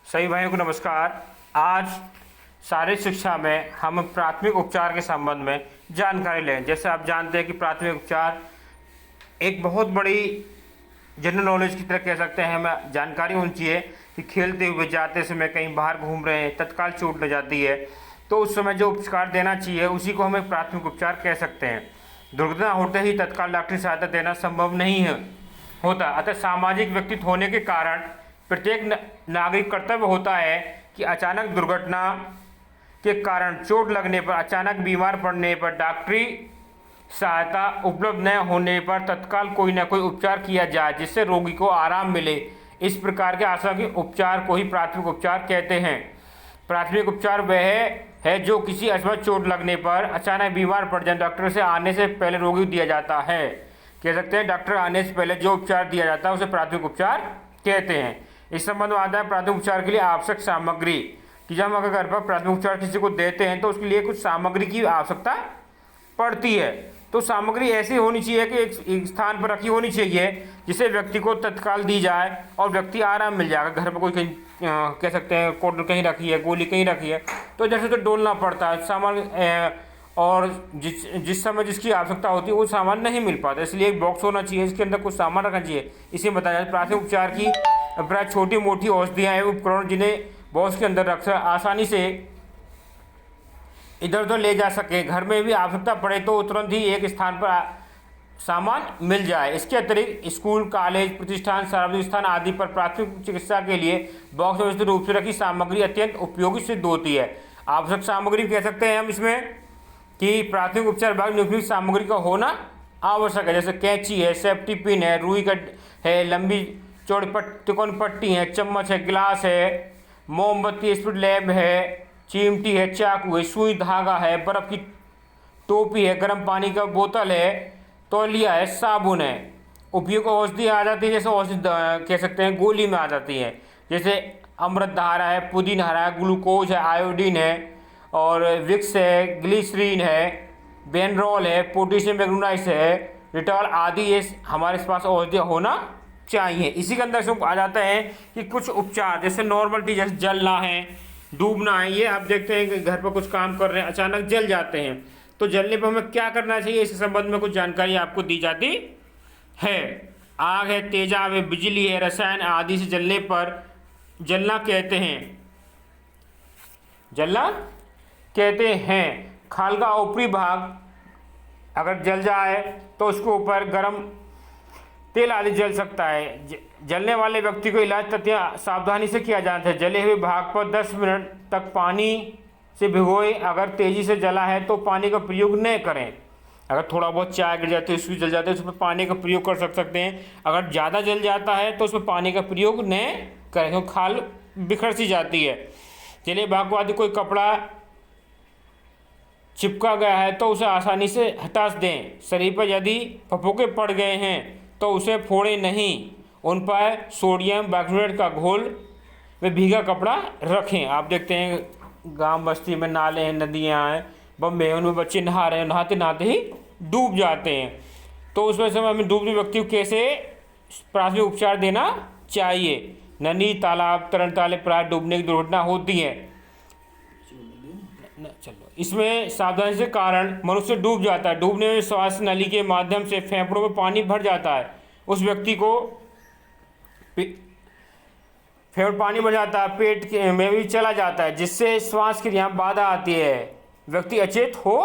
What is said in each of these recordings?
सभी भाइयों को नमस्कार। आज शारीरिक शिक्षा में हम प्राथमिक उपचार के संबंध में जानकारी लें। जैसे आप जानते हैं कि प्राथमिक उपचार एक बहुत बड़ी जनरल नॉलेज की तरह कह सकते हैं। हमें जानकारी होनी चाहिए कि खेलते हुए जाते समय कहीं बाहर घूम रहे हैं, तत्काल चोट लग जाती है तो उस समय जो उपचार देना चाहिए उसी को हमें प्राथमिक उपचार कह सकते हैं। दुर्घटना होते ही तत्काल डॉक्टरी सहायता देना संभव नहीं होता। अतः सामाजिक व्यक्तित्व होने के कारण प्रत्येक नागरिक कर्तव्य होता है कि अचानक दुर्घटना के कारण चोट लगने पर, अचानक बीमार पड़ने पर, डॉक्टरी सहायता उपलब्ध न होने पर तत्काल कोई ना कोई उपचार किया जाए जिससे रोगी को आराम मिले। इस प्रकार के आसानी उपचार को ही प्राथमिक उपचार कहते हैं। प्राथमिक उपचार वह है जो किसी अचानक चोट लगने पर, अचानक बीमार पड़ जाए, डॉक्टर से आने से पहले रोगी को दिया जाता है। कह सकते हैं डॉक्टर आने से पहले जो उपचार दिया जाता है उसे प्राथमिक उपचार कहते हैं। इस संबंध में आता है प्राथमिक उपचार के लिए आवश्यक सामग्री कि जब हम अगर घर पर प्राथमिक उपचार किसी को देते हैं तो उसके लिए कुछ सामग्री की आवश्यकता पड़ती है। तो सामग्री ऐसी होनी चाहिए कि एक स्थान पर रखी होनी चाहिए जिसे व्यक्ति को तत्काल दी जाए और व्यक्ति आराम मिल जाएगा। घर पर कोई कहीं कह सकते हैं कोट कहीं रखी है, गोली कहीं रखी है तो जैसे तो डोलना पड़ता है सामान, और जिस समय जिसकी आवश्यकता होती है वो सामान नहीं मिल पाता। इसलिए एक बॉक्स होना चाहिए, इसके अंदर कुछ सामान रखना चाहिए। इसे बताया जाए प्राथमिक उपचार की प्राय छोटी मोटी औषधियाँ एवं उपकरण जिन्हें बॉक्स के अंदर रख आसानी से इधर उधर ले जा सके। घर में भी आवश्यकता पड़े तो तुरंत ही एक स्थान पर सामान मिल जाए। इसके अतिरिक्त स्कूल, कॉलेज, प्रतिष्ठान, सार्वजनिक स्थान आदि पर प्राथमिक चिकित्सा के लिए बॉक्स व्यवस्थित रूप से रखी सामग्री अत्यंत उपयोगी सिद्ध होती है। आवश्यक सामग्री कह सकते हैं हम इसमें कि प्राथमिक उपचार विभाग में उपयुक्त सामग्री का होना आवश्यक है। जैसे कैंची है, सेफ्टी पिन है, रुई का है, लंबी चौड़ी तिकोनी पट्टी है, चम्मच है, गिलास है, मोमबत्ती, स्पिरिट लैम्प है, चिमटी है, चाकू है, सुई धागा है, बर्फ़ की टोपी है, गर्म पानी का बोतल है, तौलिया है, साबुन है। उपयुक्त औषधि आ जाती है, जैसे औषधि कह सकते हैं गोली में आ जाती है, जैसे अमृत धारा है, पुदीन हरा है, ग्लूकोज है, आयोडीन है और विक्स है, ग्लिसरीन है, बेनरोल है, पोटेशियम मैग्नीज है, रिटॉल आदि ये हमारे पास औषधि होना चाहिए। इसी के अंदर से आ जाता है कि कुछ उपचार जैसे नॉर्मल चीज जैसे जलना है, डूबना है, ये आप देखते हैं कि घर पर कुछ काम कर रहे हैं अचानक जल जाते हैं तो जलने पर हमें क्या करना चाहिए, इस संबंध में कुछ जानकारी आपको दी जाती है। आग है, तेजाब है, बिजली है, रसायन आदि से जलने पर जलना कहते हैं। खाल का ऊपरी भाग अगर जल जाए तो उसके ऊपर गर्म तेल आदि जल सकता है। जलने वाले व्यक्ति को इलाज तथ्य सावधानी से किया जाता है। जले हुए भाग पर 10 मिनट तक पानी से भिगोए। अगर तेजी से जला है तो पानी का प्रयोग न करें। अगर थोड़ा बहुत चाय गिर जाती है, उसकी जल जाती है, उसमें पानी का प्रयोग कर सकते हैं। अगर ज़्यादा जल जाता है तो उसमें पानी का प्रयोग न करें क्योंकि खाल बिखर सी जाती है। जले भाग को आदि कोई कपड़ा चिपका गया है तो उसे आसानी से हटा दें। शरीर पर यदि फफोके पड़ गए हैं तो उसे फोड़ें नहीं। उन पर सोडियम बाइकार्बोनेट का घोल व भीगा कपड़ा रखें। आप देखते हैं गांव बस्ती में नाले हैं, नदियां हैं, बम्बे उनमें बच्चे नहा रहे हैं, नहाते नहाते ही डूब जाते हैं तो उसमें समय हमें डूबते व्यक्ति को कैसे प्राथमिक उपचार देना चाहिए। नदी, तालाब, तरण ताले प्राय डूबने की दुर्घटना होती है। चलो इसमें सावधानी से कारण मनुष्य डूब जाता है। डूबने में श्वास नली के माध्यम से फेफड़ों में पानी भर जाता है। उस व्यक्ति को फेफड़े पानी भर जाता है, पेट में भी चला जाता है जिससे श्वास क्रिया में बाधा आती है, व्यक्ति अचेत हो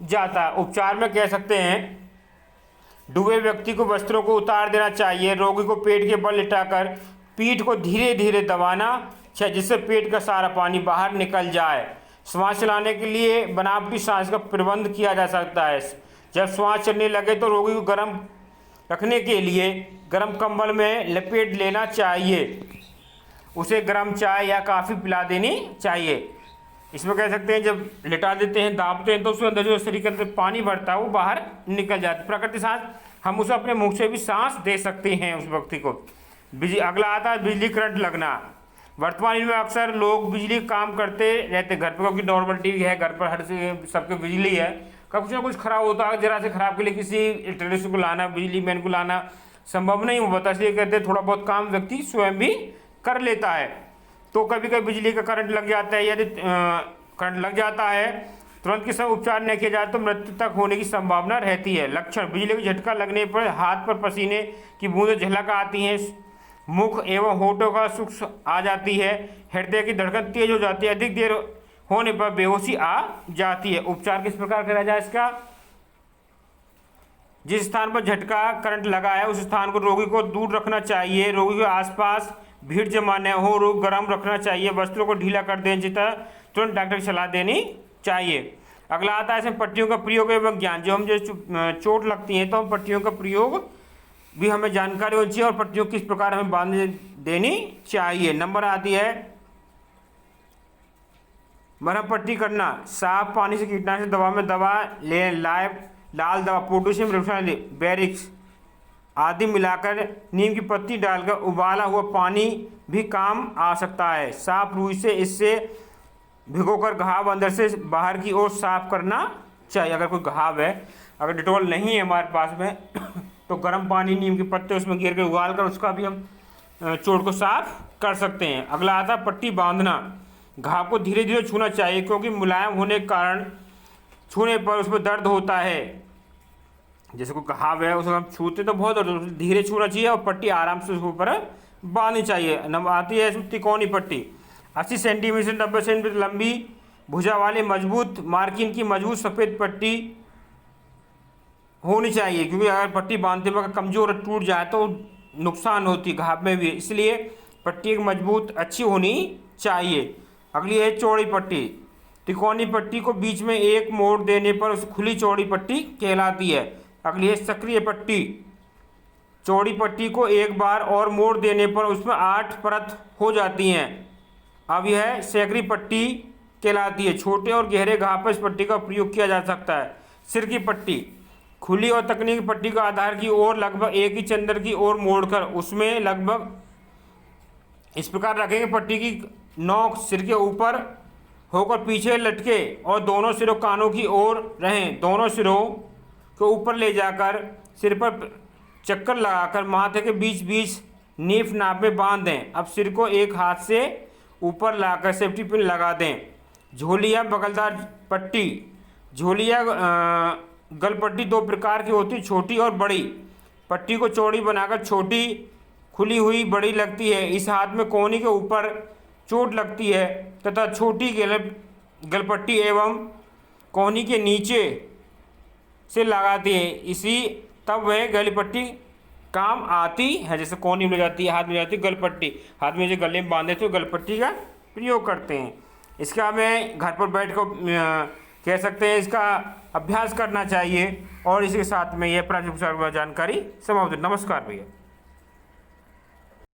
जाता है। उपचार में कह सकते हैं डूबे व्यक्ति को वस्त्रों को उतार देना चाहिए। रोगी को पेट के बल लिटाकर पीठ को धीरे धीरे दबाना चाहिए जिससे पेट का सारा पानी बाहर निकल जाए। श्वास चलाने के लिए बनावटी सांस का प्रबंध किया जा सकता है। जब श्वास चलने लगे तो रोगी को गर्म रखने के लिए गर्म कंबल में लपेट लेना चाहिए। उसे गर्म चाय या काफ़ी पिला देनी चाहिए। इसमें कह सकते हैं जब लिटा देते हैं, दाबते हैं तो उसके अंदर जो शरीर के अंदर पानी भरता है वो बाहर निकल जाता है। प्रकृति सांस हम उसे अपने मुँह से भी सांस दे सकते हैं उस व्यक्ति को। अगला आता है बिजली करंट लगना। वर्तमान में अक्सर लोग बिजली काम करते रहते घर पर क्योंकि नॉर्मल टीवी है, घर पर हर सबके बिजली है। कब कुछ ना कुछ खराब होता है, जरा से खराब के लिए किसी इलेक्ट्रिशियन को लाना, बिजली मैन को लाना संभव नहीं हो पाता, इसलिए कहते हैं थोड़ा बहुत काम व्यक्ति स्वयं भी कर लेता है। तो कभी कभी बिजली का करंट लग जाता है। यदि करंट लग जाता है, तुरंत के समय उपचार नहीं किया जाए तो मृत्यु तक होने की संभावना रहती है। लक्षण: बिजली का झटका लगने पर हाथ पर पसीने की बूंदें झलक आती हैं, मुख एवं होठों का सूक्ष्म आ जाती है, हृदय की धड़कन तेज हो जाती है, अधिक देर होने पर बेहोशी आ जाती है। उपचार किस प्रकार करा जाए इसका? जिस स्थान पर झटका करंट लगा है उस स्थान को रोगी को दूर रखना चाहिए, रोगी के आसपास भीड़ जमा न हो, रोग गर्म रखना चाहिए, वस्त्रों को ढीला कर दें, जितना तुरंत डॉक्टर की सलाह देनी चाहिए। अगला आता है इसमें पट्टियों का प्रयोग एवं ज्ञान। जो हम जो चोट लगती है तो हम पट्टियों का प्रयोग भी हमें जानकारी होनी चाहिए और पट्टियों किस प्रकार हमें बांधने देनी चाहिए। नंबर आती है मरहम पट्टी करना। साफ पानी से कीटनाशक दवा में दवा ले लाल दवा, पोटेशियम बेरिक्स आदि मिलाकर नीम की पत्ती डालकर उबाला हुआ पानी भी काम आ सकता है। साफ रुई से इससे भिगोकर घाव अंदर से बाहर की ओर साफ करना चाहिए। अगर कोई घाव है, अगर डिटॉल नहीं है हमारे पास में तो गर्म पानी नीम के पत्ते उसमें गिर के उबाल कर उसका भी हम चोट को साफ कर सकते हैं। अगला आता पट्टी बांधना। घाव को धीरे धीरे छूना चाहिए क्योंकि मुलायम होने के कारण छूने पर उसमें दर्द होता है। जैसे कोई घाव है उसको हम छूते तो बहुत दर्द, धीरे छूना चाहिए और पट्टी आराम से उसके ऊपर बांधनी चाहिए। नंबर आती है इसमें तिकोनी पट्टी। 80 सेंटीमीटर से 90 सेंटीमीटर लंबी भुजा वाली मजबूत मार्किन की मजबूत सफ़ेद पट्टी होनी चाहिए, क्योंकि अगर पट्टी बांधते वक्त कमज़ोर टूट जाए तो नुकसान होती है घाव में भी, इसलिए पट्टी एक मजबूत अच्छी होनी चाहिए। अगली है चौड़ी पट्टी। तिकोनी पट्टी को बीच में एक मोड़ देने पर उस खुली चौड़ी पट्टी कहलाती है। अगली है सक्रिय पट्टी। चौड़ी पट्टी को एक बार और मोड़ देने पर उसमें 8 परत हो जाती हैं। अब यह सक्रिय पट्टी कहलाती है। छोटे और गहरे घाव पर इस पट्टी का प्रयोग किया जा सकता है। सिर की पट्टी। खुली और तकनीकी पट्टी को आधार की ओर लगभग एक ही चंद्र की ओर मोड़कर उसमें लगभग इस प्रकार रखेंगे पट्टी की नोक सिर के ऊपर होकर पीछे लटके और दोनों सिरों कानों की ओर रहें। दोनों सिरों को ऊपर ले जाकर सिर पर चक्कर लगाकर माथे के बीच बीच नीफ नाप में बांध दें। अब सिर को एक हाथ से ऊपर लाकर सेफ्टी पिन लगा दें। झोली या बगलदार पट्टी। झोली या गलपट्टी 2 प्रकार की होती है, छोटी और बड़ी। पट्टी को चौड़ी बनाकर छोटी खुली हुई बड़ी लगती है। इस हाथ में कोहनी के ऊपर चोट लगती है तथा छोटी गलपट्टी एवं कोहनी के नीचे से लगाती है। इसी तब वह गलपट्टी काम आती है। जैसे कोहनी में जाती है, हाथ में जाती है गलपट्टी, हाथ में जो गले में बांधे तो गलपट्टी का प्रयोग करते हैं। इसका हमें घर पर बैठ कर कह सकते हैं इसका अभ्यास करना चाहिए। और इसके साथ में यह प्राथमिक उपचार जानकारी समाप्त। नमस्कार भैया।